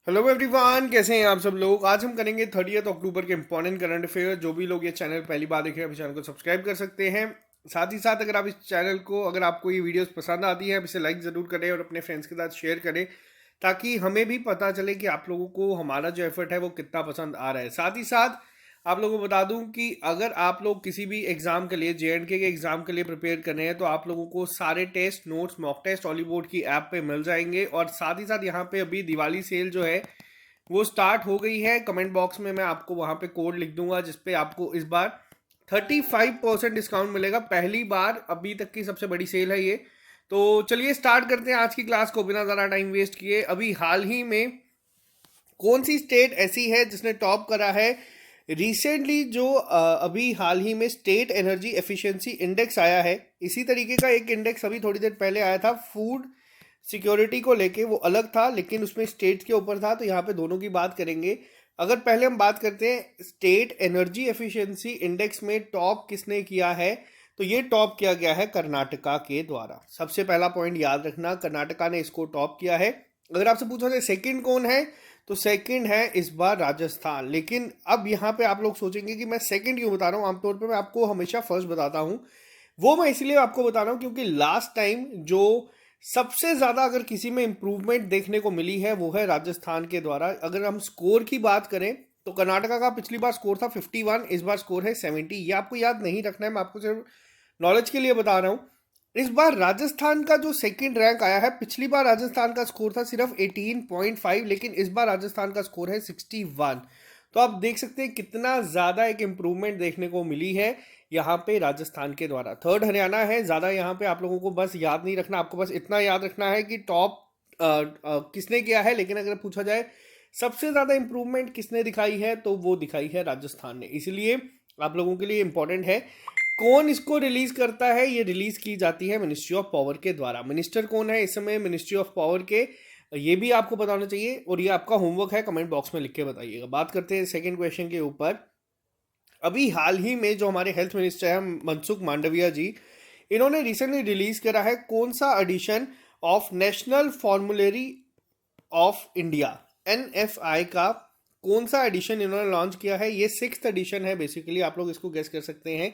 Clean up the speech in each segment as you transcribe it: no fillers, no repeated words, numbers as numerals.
Hello everyone, कैसे हैं आप सब लोग। आज हम करेंगे 30 अक्टूबर के इंपॉर्टेंट करंट अफेयर। जो भी लोग ये चैनल पहली बार देख रहे हैं अभी चैनल को सब्सक्राइब कर सकते हैं। साथ ही साथ अगर आप इस चैनल को, अगर आपको ये वीडियोस पसंद आती है, आप इसे लाइक ज़रूर करें और अपने फ्रेंड्स के साथ शेयर करें, ताकि हमें भी पता चले कि आप लोगों को हमारा जो एफर्ट है वो कितना पसंद आ रहा है। साथ ही साथ आप लोगों को बता दूं कि अगर आप लोग किसी भी एग्जाम के लिए, JNK के एग्जाम के लिए प्रिपेयर कर रहे हैं, तो आप लोगों को सारे test notes, mock test Hollywood की ऐप पे मिल जाएंगे। और साथ ही साथ यहाँ पे अभी दिवाली सेल जो है वो स्टार्ट हो गई है। कमेंट बॉक्स में मैं आपको वहां पे कोड लिख दूंगा जिसपे आपको इस बार 35% डिस्काउंट मिलेगा। पहली बार, अभी तक की सबसे बड़ी सेल है ये। तो चलिए स्टार्ट करते हैं आज की क्लास को बिना ज़्यादा टाइम वेस्ट किए। अभी हाल ही में कौन सी स्टेट ऐसी है जिसने टॉप करा है रिसेंटली? जो अभी हाल ही में स्टेट एनर्जी एफिशिएंसी इंडेक्स आया है, इसी तरीके का एक इंडेक्स अभी थोड़ी देर पहले आया था फूड सिक्योरिटी को लेके। वो अलग था लेकिन उसमें स्टेट के ऊपर था, तो यहाँ पे दोनों की बात करेंगे। अगर पहले हम बात करते हैं स्टेट एनर्जी एफिशिएंसी इंडेक्स में टॉप किसने किया है, तो ये टॉप किया गया है कर्नाटका के द्वारा। सबसे पहला पॉइंट याद रखना, कर्नाटका ने इसको टॉप किया है। अगर आपसे पूछा जाए सेकंड कौन है, तो सेकंड है इस बार राजस्थान। लेकिन अब यहाँ पे आप लोग सोचेंगे कि मैं सेकंड क्यों बता रहा हूँ। आमतौर पे मैं आपको हमेशा फर्स्ट बताता हूँ। वो मैं इसलिए आपको बता रहा हूँ क्योंकि लास्ट टाइम जो सबसे ज्यादा अगर किसी में इंप्रूवमेंट देखने को मिली है वो है राजस्थान के द्वारा। अगर हम स्कोर की बात करें तो कर्नाटका का पिछली बार स्कोर था 51, इस बार स्कोर है 70। ये आपको याद नहीं रखना है, मैं आपको सिर्फ नॉलेज के लिए बता रहा हूँ। इस बार राजस्थान का जो सेकंड रैंक आया है, पिछली बार राजस्थान का स्कोर था सिर्फ 18.5, लेकिन इस बार राजस्थान का स्कोर है 61। तो आप देख सकते हैं कितना ज़्यादा एक इम्प्रूवमेंट देखने को मिली है यहाँ पे राजस्थान के द्वारा। थर्ड हरियाणा है। ज़्यादा यहाँ पे आप लोगों को बस याद नहीं रखना, आपको बस इतना याद रखना है कि टॉप किसने किया है। लेकिन अगर पूछा जाए सबसे ज़्यादा इम्प्रूवमेंट किसने दिखाई है, तो वो दिखाई है राजस्थान ने। इसलिए आप लोगों के लिए इंपॉर्टेंट है। कौन इसको रिलीज करता है? ये रिलीज की जाती है मिनिस्ट्री ऑफ पावर के द्वारा। मिनिस्टर कौन है इस समय मिनिस्ट्री ऑफ पावर के, ये भी आपको बताना चाहिए और ये आपका होमवर्क है, कमेंट बॉक्स में लिख के बताइएगा। बात करते हैं सेकंड क्वेश्चन के ऊपर। अभी हाल ही में जो हमारे हेल्थ मिनिस्टर है मनसुख मांडविया जी, इन्होंने रिसेंटली रिलीज करा है कौन सा edition of national formulary of India, NFI का कौन सा एडिशन इन्होंने लॉन्च किया है। ये 6th एडिशन है बेसिकली, आप लोग इसको गेस कर सकते हैं।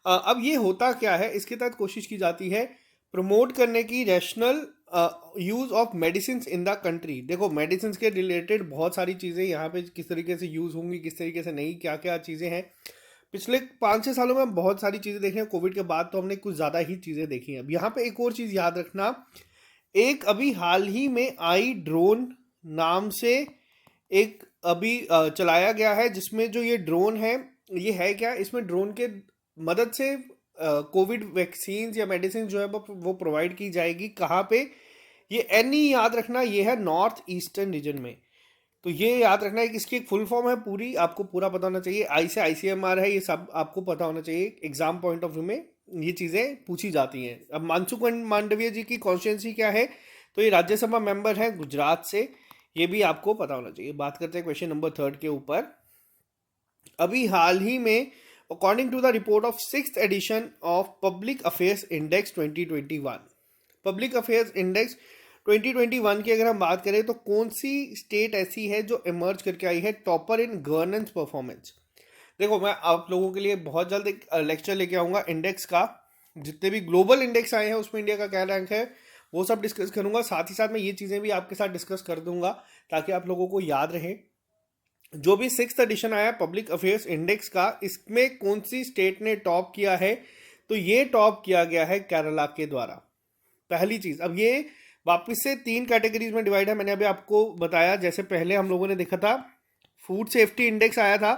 अब ये होता क्या है, इसके तहत कोशिश की जाती है प्रमोट करने की rational use of medicine in the country. देखो, मेडिसिन के रिलेटेड बहुत सारी चीज़ें यहाँ पे किस तरीके से यूज होंगी, किस तरीके से नहीं, क्या क्या चीज़ें हैं। पिछले 5-6 सालों में हम बहुत सारी चीज़ें देखे हैं। कोविड के बाद तो हमने कुछ ज़्यादा ही चीज़ें देखी हैं। अब यहाँ पे एक और चीज़ याद रखना, एक अभी हाल ही में आई ड्रोन नाम से एक अभी चलाया गया है, जिसमें जो ये ड्रोन है, ये है क्या, इसमें ड्रोन के मदद से कोविड वैक्सीन या मेडिसिन जो है वो प्रोवाइड की जाएगी। कहाँ पे? ये एनी याद रखना, ये है नॉर्थ ईस्टर्न रीजन में। तो ये याद रखना है कि इसकी एक फुल फॉर्म है पूरी, आपको पूरा पता होना चाहिए। आई से ICMR है, ये सब आपको पता होना चाहिए। एग्जाम पॉइंट ऑफ व्यू में ये चीज़ें पूछी जाती हैं। अब मनसुख मांडविया जी की कॉन्स्टिट्यूंसी क्या है, तो ये राज्यसभा मेंबर है गुजरात से, ये भी आपको पता होना चाहिए। बात करते हैं क्वेश्चन नंबर 3 के ऊपर। अभी हाल ही में according to the report of 6th edition of public affairs index 2021, public affairs index 2021 की अगर हम बात करें तो कौन सी स्टेट ऐसी है जो इमर्ज करके आई है टॉपर इन गवर्नेंस परफॉर्मेंस? देखो, मैं आप लोगों के लिए बहुत जल्द एक लेक्चर लेके आऊँगा इंडेक्स का। जितने भी ग्लोबल इंडेक्स आए हैं उसमें इंडिया का क्या रैंक है वो सब डिस्कस करूंगा। साथ ही साथ मैं ये चीज़ें भी आपके साथ डिस्कस कर दूंगा ताकि आप लोगों को याद रहे। जो भी 6th एडिशन आया पब्लिक अफेयर्स इंडेक्स का, इसमें कौन सी स्टेट ने टॉप किया है, तो ये टॉप किया गया है केरला के द्वारा। पहली चीज़, अब ये वापस से 3 कैटेगरीज में डिवाइड है। मैंने अभी आपको बताया, जैसे पहले हम लोगों ने देखा था फूड सेफ्टी इंडेक्स आया था,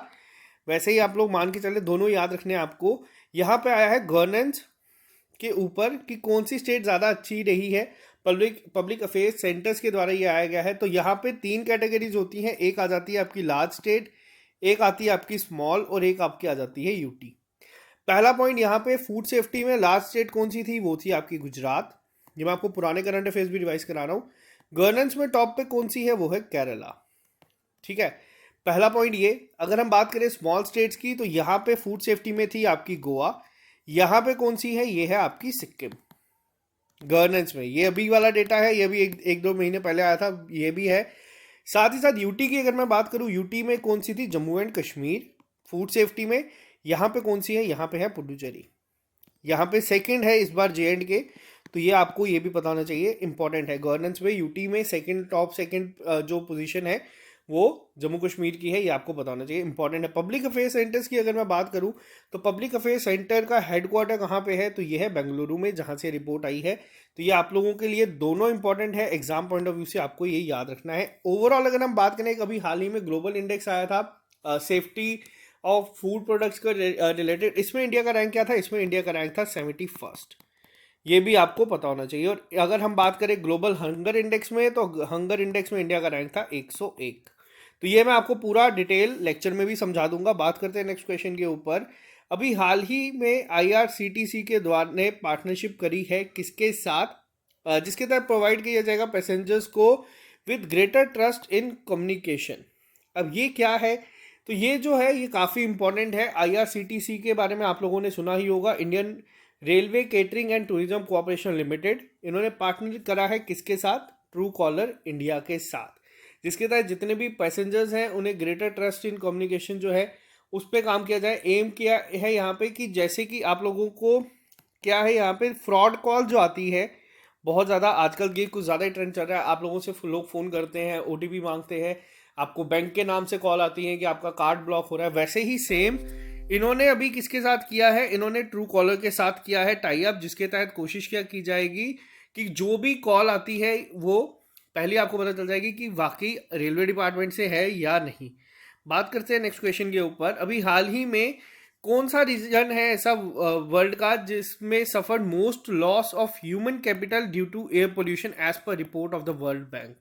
वैसे ही आप लोग मान के चले, दोनों याद रखने हैं आपको। यहाँ पे आया है गवर्नेंस के ऊपर कि कौन सी स्टेट ज़्यादा अच्छी रही है, पब्लिक अफेयर्स सेंटर्स के द्वारा ये आया गया है। तो यहाँ पे 3 कैटेगरीज होती हैं, एक आ जाती है आपकी लार्ज स्टेट, एक आती है आपकी स्मॉल, और एक आपकी आ जाती है यूटी। पहला पॉइंट यहाँ पे फूड सेफ्टी में लार्ज स्टेट कौन सी थी, वो थी आपकी गुजरात। ये मैं आपको पुराने करंट अफेयर्स भी रिवाइज करा रहा हूँ। गवर्नेंस में टॉप पे कौन सी है, वो है केरला। ठीक है, पहला पॉइंट ये। अगर हम बात करें स्मॉल स्टेट्स की, तो यहाँ पे फूड सेफ्टी में थी आपकी गोवा। यहाँ पे कौन सी है, ये है आपकी सिक्किम। गवर्नेंस में ये अभी वाला डेटा है, ये भी एक 2 महीने पहले आया था, ये भी है। साथ ही साथ यूटी की अगर मैं बात करूँ, यूटी में कौन सी थी, Jammu and Kashmir. Food safety में यहाँ पे कौन सी है, यहाँ पे है पुडुचेरी। यहाँ पे सेकंड है इस बार जे.एंड.के, तो ये आपको ये भी पता होना चाहिए, इंपॉर्टेंट है। गवर्नेंस में यूटी में सेकंड, टॉप सेकंड जो पोजीशन है वो जम्मू कश्मीर की है, ये आपको पता होना चाहिए, इंपॉर्टेंट है। पब्लिक अफेयर्स सेंटर्स की अगर मैं बात करूँ तो पब्लिक अफेयर्स सेंटर का हेडक्वार्टर कहाँ पे है, तो ये है बेंगलुरु में, जहाँ से रिपोर्ट आई है। तो ये आप लोगों के लिए दोनों इंपॉर्टेंट है, एग्जाम पॉइंट ऑफ व्यू से आपको ये याद रखना है। ओवरऑल अगर हम बात करें, कभी हाल ही में ग्लोबल इंडेक्स आया था सेफ्टी ऑफ फूड प्रोडक्ट्स का रिलेटेड, इसमें इंडिया का रैंक क्या था, इसमें इंडिया का रैंक था 71st। ये भी आपको पता होना चाहिए। और अगर हम बात करें ग्लोबल हंगर इंडेक्स में, तो हंगर इंडेक्स में इंडिया का रैंक था 101। तो ये मैं आपको पूरा डिटेल लेक्चर में भी समझा दूंगा। बात करते हैं नेक्स्ट क्वेश्चन के ऊपर। अभी हाल ही में आईआरसीटीसी के द्वारा ने पार्टनरशिप करी है किसके साथ, जिसके तहत प्रोवाइड किया जाएगा पैसेंजर्स को with greater trust in communication. अब ये क्या है, तो ये जो है ये काफ़ी इंपॉर्टेंट है। आईआरसीटीसी के बारे में आप लोगों ने सुना ही होगा, Indian railway catering and tourism cooperation limited. इन्होंने पार्टनर करा है किसके साथ, ट्रू कॉलर इंडिया के साथ, जिसके तहत जितने भी पैसेंजर्स हैं उन्हें ग्रेटर ट्रस्ट इन कम्युनिकेशन जो है उस पर काम किया जाए। एम किया है यहाँ पे कि जैसे कि आप लोगों को क्या है, यहाँ पे फ्रॉड कॉल जो आती है बहुत ज़्यादा, आजकल ये कुछ ज़्यादा ही ट्रेंड चल रहा है। आप लोगों से लोग फ़ोन करते हैं, ओटीपी मांगते हैं, आपको बैंक के नाम से कॉल आती है कि आपका कार्ड ब्लॉक हो रहा है। वैसे ही सेम इन्होंने अभी किसके साथ किया है, इन्होंने ट्रू कॉलर के साथ किया है टाई अप, जिसके तहत कोशिश क्या की जाएगी कि जो भी कॉल आती है वो पहले आपको पता चल जाएगी कि वाकई रेलवे डिपार्टमेंट से है या नहीं। बात करते हैं नेक्स्ट क्वेश्चन के ऊपर। अभी हाल ही में कौन सा रीजन है ऐसा वर्ल्ड का जिसमें suffered most loss of human capital due to air pollution as per report of the World Bank.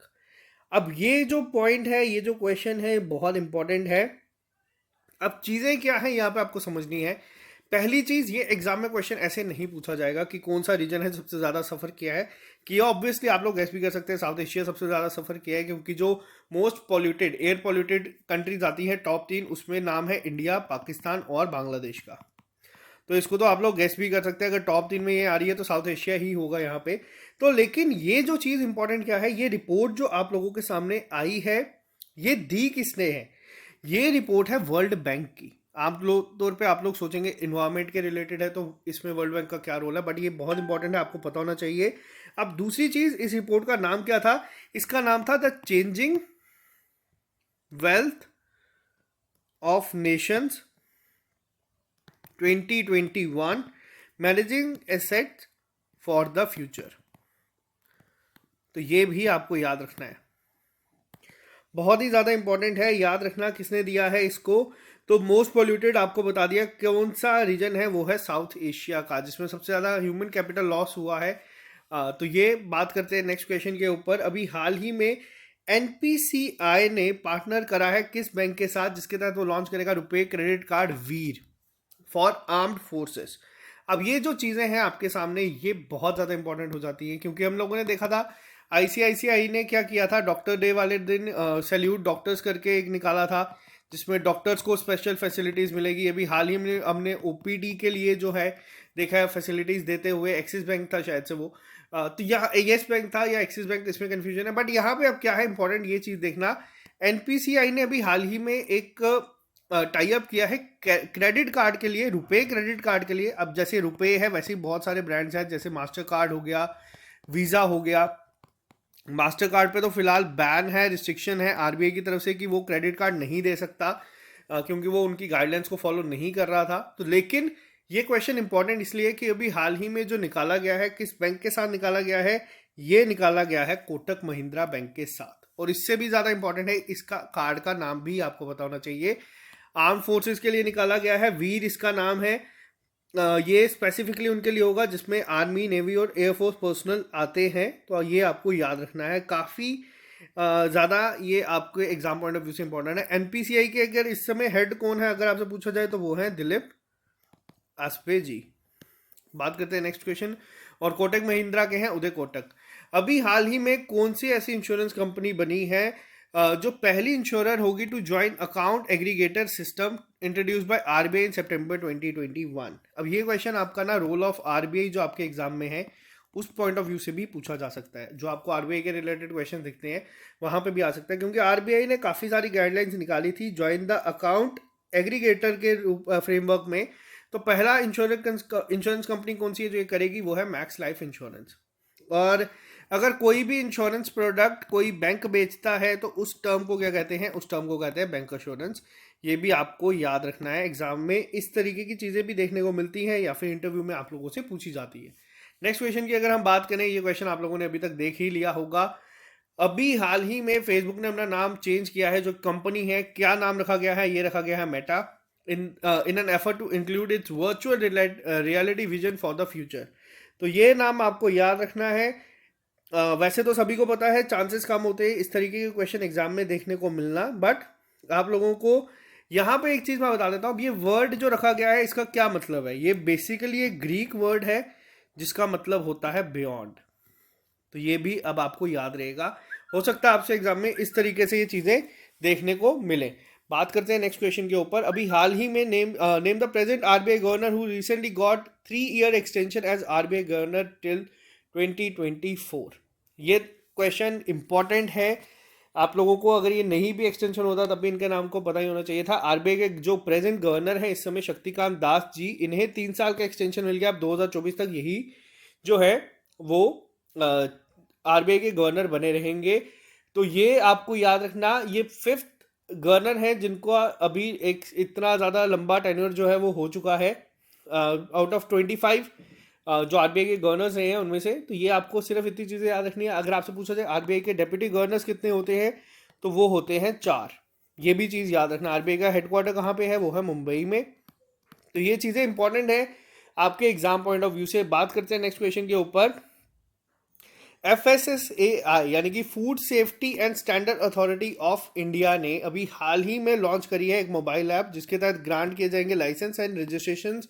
अब ये जो पॉइंट है, ये जो क्वेश्चन है बहुत इंपॉर्टेंट है। अब चीज़ें क्या है यहाँ पे आपको समझनी है। पहली चीज़, ये एग्जाम में क्वेश्चन ऐसे नहीं पूछा जाएगा कि कौन सा रीजन है सबसे ज़्यादा सफ़र किया है, कि ऑब्वियसली आप लोग गैस भी कर सकते हैं, साउथ एशिया सबसे ज़्यादा सफ़र किया है, क्योंकि जो most polluted air polluted countries आती हैं टॉप 3, उसमें नाम है इंडिया, पाकिस्तान और बांग्लादेश का। तो इसको तो आप लोग गैस भी कर सकते हैं, अगर टॉप 3 में ये आ रही है तो साउथ एशिया ही होगा यहाँ पे। तो लेकिन ये जो चीज़ इंपॉर्टेंट क्या है, ये रिपोर्ट जो आप लोगों के सामने आई है ये दी किसने है, ये रिपोर्ट है वर्ल्ड बैंक की। आप लोग तौर पे आप लोग सोचेंगे इन्वायरमेंट के रिलेटेड है तो इसमें वर्ल्ड बैंक का क्या रोल है, बट ये बहुत इंपॉर्टेंट है, आपको पता होना चाहिए। अब दूसरी चीज, इस रिपोर्ट का नाम क्या था, इसका नाम था the changing wealth of Nations 2021 managing assets for the future. तो ये भी आपको याद रखना है, बहुत ही ज़्यादा इंपॉर्टेंट है, याद रखना किसने दिया है इसको। तो मोस्ट पोल्यूटेड आपको बता दिया कौन सा रीजन है, वो है साउथ एशिया का, जिसमें सबसे ज़्यादा ह्यूमन कैपिटल लॉस हुआ है। तो ये बात करते हैं नेक्स्ट क्वेश्चन के ऊपर। अभी हाल ही में एनपीसीआई ने पार्टनर करा है किस बैंक के साथ, जिसके तहत वो लॉन्च करेगा रुपए credit card Veer for armed forces. अब ये जो चीज़ें हैं आपके सामने, ये बहुत ज़्यादा इंपॉर्टेंट हो जाती है, क्योंकि हम लोगों ने देखा था आईसीआईसीआई ने क्या किया था, डॉक्टर डे वाले दिन सैल्यूट डॉक्टर्स करके एक निकाला था, जिसमें डॉक्टर्स को स्पेशल फैसिलिटीज़ मिलेगी। अभी हाल ही में हमने ओपीडी के लिए जो है देखा है फैसिलिटीज़ देते हुए, एक्सिस बैंक था शायद से वो, तो यहाँ येस बैंक था या एक्सिस बैंक, इसमें कन्फ्यूजन है। बट यहाँ पे अब क्या है इंपॉर्टेंट, ये चीज़ देखना, एनपीसीआई ने अभी हाल ही में एक टाई अप किया है क्रेडिट कार्ड के लिए, रुपए क्रेडिट कार्ड के लिए। अब जैसे रुपए है वैसे ही बहुत सारे ब्रांड्स हैं, जैसे मास्टर कार्ड हो गया, वीज़ा हो गया। मास्टर कार्ड पे तो फिलहाल बैन है, रिस्ट्रिक्शन है आरबीआई की तरफ से कि वो क्रेडिट कार्ड नहीं दे सकता, क्योंकि वो उनकी गाइडलाइंस को फॉलो नहीं कर रहा था। तो लेकिन ये क्वेश्चन इंपॉर्टेंट इसलिए कि अभी हाल ही में जो निकाला गया है, किस बैंक के साथ निकाला गया है, ये निकाला गया है कोटक महिंद्रा बैंक के साथ। और इससे भी ज़्यादा इंपॉर्टेंट है, इसका कार्ड का नाम भी आपको पता होना चाहिए। आर्म फोर्सेस के लिए निकाला गया है, वीर इसका नाम है। ये स्पेसिफिकली उनके लिए होगा जिसमें आर्मी, नेवी और एयरफोर्स पर्सनल आते हैं, तो ये आपको याद रखना है। काफ़ी ज़्यादा ये आपके एग्जाम पॉइंट ऑफ व्यू से इंपॉर्टेंट है। एनपीसीआई के अगर इस समय हेड कौन है अगर आपसे पूछा जाए तो वो है दिलीप आस्पे जी। बात करते हैं नेक्स्ट क्वेश्चन, और कोटक महिंद्रा के हैं उदय कोटक। अभी हाल ही में कौन सी ऐसी इंश्योरेंस कंपनी बनी है जो पहली इंश्योरर होगी to join account aggregator system introduce by RBI in September 2021। अब ये क्वेश्चन आपका ना रोल ऑफ आरबीआई जो आपके एग्जाम में है उस पॉइंट ऑफ व्यू से भी पूछा जा सकता है। जो आपको आरबीआई के रिलेटेड क्वेश्चन दिखते हैं वहाँ पे भी आ सकता है, क्योंकि आरबीआई ने काफ़ी सारी गाइडलाइंस निकाली थी ज्वाइन द अकाउंट एग्रीगेटर के फ्रेमवर्क में। तो पहला इंश्योरेंस कंपनी कौन सी है जो ये करेगी, वो है मैक्स लाइफ इंश्योरेंस। और अगर कोई भी इंश्योरेंस प्रोडक्ट कोई बैंक बेचता है तो उस टर्म को क्या कहते हैं, उस टर्म को कहते हैं बैंक एश्योरेंस। ये भी आपको याद रखना है, एग्जाम में इस तरीके की चीज़ें भी देखने को मिलती हैं या फिर इंटरव्यू में आप लोगों से पूछी जाती है। नेक्स्ट क्वेश्चन की अगर हम बात करें, ये क्वेश्चन आप लोगों ने अभी तक देख ही लिया होगा। अभी हाल ही में फेसबुक ने अपना नाम चेंज किया है, जो कंपनी है क्या नाम रखा गया है, ये रखा गया है Meta, in an effort to include its virtual reality vision for the future. तो ये नाम आपको याद रखना है। वैसे तो सभी को पता है, चांसेस कम होते हैं इस तरीके के क्वेश्चन एग्जाम में देखने को मिलना, बट आप लोगों को यहाँ पे एक चीज़ मैं बता देता हूँ। ये वर्ड जो रखा गया है इसका क्या मतलब है, ये बेसिकली एक ग्रीक वर्ड है जिसका मतलब होता है बियॉन्ड। तो ये भी अब आपको याद रहेगा, हो सकता है आपसे एग्जाम में इस तरीके से ये चीज़ें देखने को मिले। बात करते हैं नेक्स्ट क्वेश्चन के ऊपर। अभी हाल ही में name the present RBI governor who recently got 3-year extension as RBI governor till 2024। ये क्वेश्चन इंपॉर्टेंट है आप लोगों को, अगर ये नहीं भी एक्सटेंशन होता तब भी इनके नाम को पता ही होना चाहिए था। आरबीआई के जो प्रेजेंट गवर्नर है इस समय शक्तिकांत दास जी, इन्हें 3 साल का एक्सटेंशन मिल गया। अब 2024 तक यही जो है वो आरबीआई के गवर्नर बने रहेंगे। तो ये आपको याद रखना, ये 5th गवर्नर हैं जिनको अभी एक इतना ज़्यादा लंबा टेन्योर जो है वो हो चुका है आउट ऑफ 25 जो आरबीआई के गवर्नर्स रहे हैं उनमें से। तो ये आपको सिर्फ इतनी चीज़ें याद रखनी है। अगर आपसे पूछा जाए आरबीआई के डेप्यूटी गवर्नर्स कितने होते हैं, तो वो होते हैं 4। ये भी चीज़ याद रखना। आरबीआई का हेडक्वार्टर कहाँ पे है, वो है मुंबई में। तो ये चीज़ें इंपॉर्टेंट है आपके एग्जाम पॉइंट ऑफ व्यू से। बात करते हैं नेक्स्ट क्वेश्चन के ऊपर। FSSAI यानी कि food safety and standard authority of India ने अभी हाल ही में लॉन्च करी है एक मोबाइल ऐप जिसके तहत ग्रांट किए जाएंगे लाइसेंस एंड रजिस्ट्रेशन,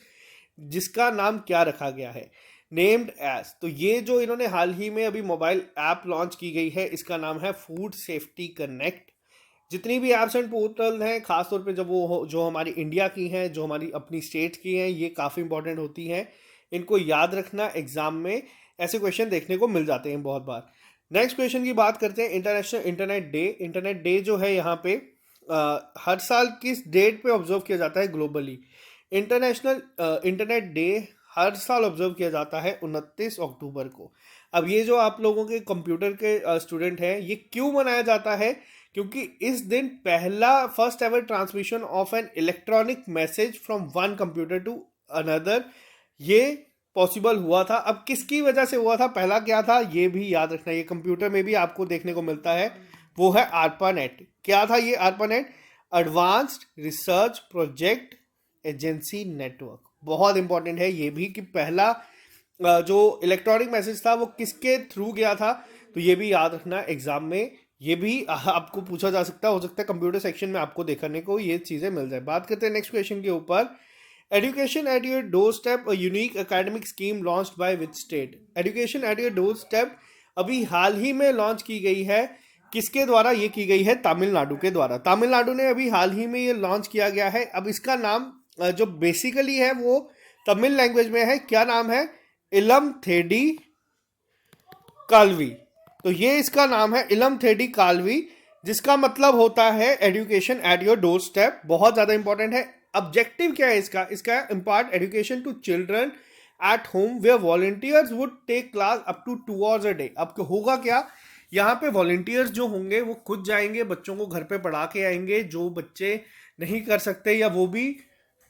जिसका नाम क्या रखा गया है, नेम्ड एज। तो ये जो इन्होंने हाल ही में अभी मोबाइल ऐप लॉन्च की गई है इसका नाम है फूड सेफ्टी कनेक्ट। जितनी भी ऐप्स एंड पोर्टल हैं, खासतौर पे जब वो जो हमारी इंडिया की हैं, जो हमारी अपनी स्टेट की हैं, ये काफ़ी इंपॉर्टेंट होती हैं। इनको याद रखना, एग्जाम में ऐसे क्वेश्चन देखने को मिल जाते हैं बहुत बार। नेक्स्ट क्वेश्चन की बात करते हैं, international internet day. Internet day जो है यहाँ पे हर साल किस डेट पे ऑब्जर्व किया जाता है ग्लोबली? इंटरनेशनल इंटरनेट डे हर साल ऑब्जर्व किया जाता है 29 अक्टूबर को। अब ये जो आप लोगों के कंप्यूटर के स्टूडेंट हैं, ये क्यों मनाया जाता है? क्योंकि इस दिन पहला first ever transmission of an electronic message from one computer to another ये पॉसिबल हुआ था। अब किसकी वजह से हुआ था, पहला क्या था, ये भी याद रखना। ये कंप्यूटर में भी आपको देखने को मिलता है, वो है ARPANET। क्या था ये ARPANET? Advanced research project agency network. बहुत इंपॉर्टेंट है ये भी कि पहला जो इलेक्ट्रॉनिक मैसेज था वो किसके थ्रू गया था। तो ये भी याद रखना एग्जाम में, ये भी आपको पूछा जा सकता है, हो सकता है कंप्यूटर सेक्शन में आपको देखने को ये चीज़ें मिल जाए। बात करते हैं नेक्स्ट क्वेश्चन के ऊपर। Education at your door step, a unique academic scheme launched by which state? Education at your door step अभी हाल ही में लॉन्च की गई है, किसके द्वारा ये की गई है? तमिलनाडु के द्वारा। तमिलनाडु ने अभी हाल ही में ये लॉन्च किया गया है। अब इसका नाम जो बेसिकली है वो तमिल लैंग्वेज में है, क्या नाम है? इलम थेडी काल्वी। तो ये इसका नाम है इलम थेडी काल्वी, जिसका मतलब होता है education at your door step. बहुत ज़्यादा इंपॉर्टेंट है। ऑब्जेक्टिव क्या है इसका? इसका impart education to children at home where volunteers would take class up to 2 hours a day। अब होगा क्या, यहाँ पे वॉलंटियर्स जो होंगे वो खुद जाएंगे, बच्चों को घर पे पढ़ा के आएंगे, जो बच्चे नहीं कर सकते या वो भी।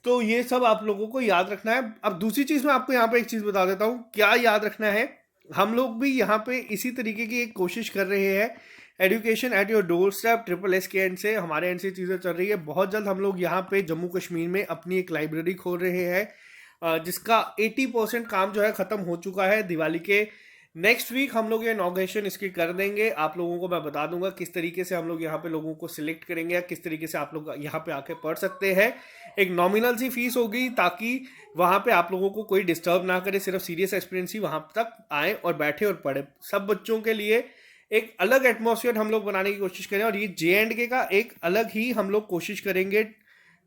तो ये सब आप लोगों को याद रखना है। अब दूसरी चीज़ मैं आपको यहाँ पे एक चीज़ बता देता हूँ, क्या याद रखना है। हम लोग भी यहाँ पे इसी तरीके की एक कोशिश कर रहे हैं, education at your door step SSS के एंड से, हमारे एंड से चीज़ें चल रही है। बहुत जल्द हम लोग यहाँ पे जम्मू कश्मीर में अपनी एक लाइब्रेरी खोल रहे हैं, जिसका 80% काम जो है ख़त्म हो चुका है। दिवाली के नेक्स्ट वीक हम लोग ये इनॉग्रेशन इसकी कर देंगे। आप लोगों को मैं बता दूंगा किस तरीके से हम लोग यहाँ पे लोगों को सिलेक्ट करेंगे या किस तरीके से आप लोग यहाँ पे आके पढ़ सकते हैं। एक नॉमिनल सी फीस होगी ताकि वहाँ पे आप लोगों को कोई डिस्टर्ब ना करे, सिर्फ सीरियस एक्सपीरियंस ही वहाँ तक आए और बैठे और पढ़े। सब बच्चों के लिए एक अलग एटमॉस्फेयर हम लोग बनाने की कोशिश करें, और ये J&K का एक अलग ही हम लोग कोशिश करेंगे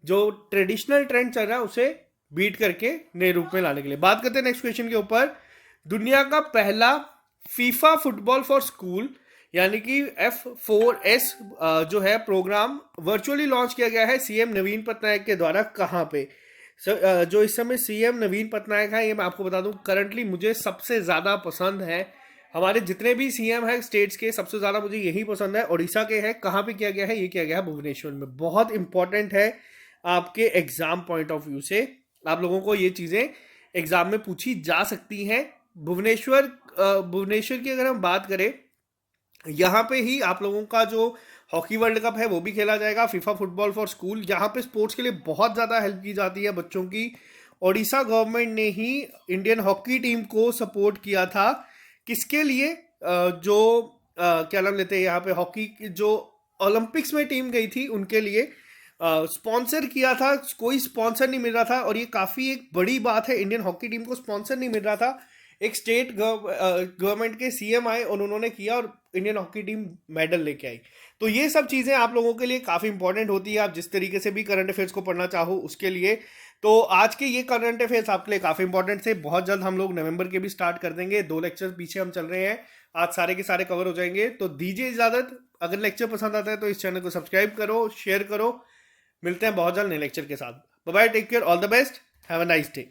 जो ट्रेडिशनल ट्रेंड चल रहा है उसे बीट करके नए रूप में लाने के लिए। बात करते हैं नेक्स्ट क्वेश्चन के ऊपर। दुनिया का पहला फीफा फुटबॉल फॉर स्कूल यानी कि F4S जो है प्रोग्राम वर्चुअली लॉन्च किया गया है सीएम नवीन पटनायक के द्वारा। कहाँ पे? जो इस समय सीएम नवीन पटनायक है, ये मैं आपको बता दूं करंटली मुझे सबसे ज़्यादा पसंद है। हमारे जितने भी सीएम हैं स्टेट्स के, सबसे ज़्यादा मुझे यही पसंद है। उड़ीसा के हैं। कहाँ पे किया गया है? ये किया गया है भुवनेश्वर में। बहुत इंपॉर्टेंट है आपके एग्जाम पॉइंट ऑफ व्यू से। आप लोगों को ये चीज़ें एग्जाम में पूछी जा सकती हैं। भुवनेश्वर की अगर हम बात करें, यहाँ पे ही आप लोगों का जो हॉकी वर्ल्ड कप है वो भी खेला जाएगा, फीफा फुटबॉल फॉर स्कूल। यहाँ पे स्पोर्ट्स के लिए बहुत ज़्यादा हेल्प की जाती है बच्चों की। ओडिशा गवर्नमेंट ने ही इंडियन हॉकी टीम को सपोर्ट किया था। किसके लिए? क्या नाम लेते हैं यहाँ पे, हॉकी जो ओलंपिक्स में टीम गई थी उनके लिए स्पॉन्सर किया था। कोई स्पॉन्सर नहीं मिल रहा था, और ये काफ़ी एक बड़ी बात है। इंडियन हॉकी टीम को स्पॉन्सर नहीं मिल रहा था। एक स्टेट गवर्नमेंट के सीएम आए और उन्होंने किया, और इंडियन हॉकी टीम मेडल लेके आई। तो ये सब चीज़ें आप लोगों के लिए काफ़ी इंपॉर्टेंट होती है, आप जिस तरीके से भी करंट अफेयर्स को पढ़ना चाहो उसके लिए। तो आज के ये करंट अफेयर्स आपके लिए काफ़ी इंपॉर्टेंट थे। बहुत जल्द हम लोग नवंबर के भी स्टार्ट कर देंगे। 2 लेक्चर पीछे हम चल रहे हैं, आज सारे के सारे कवर हो जाएंगे। तो दीजिए इजाज़त। अगर लेक्चर पसंद आता है तो इस चैनल को सब्सक्राइब करो, शेयर करो। मिलते हैं बहुत जल्द नए लेक्चर के साथ। Bye bye, take care, all the best, have a nice day.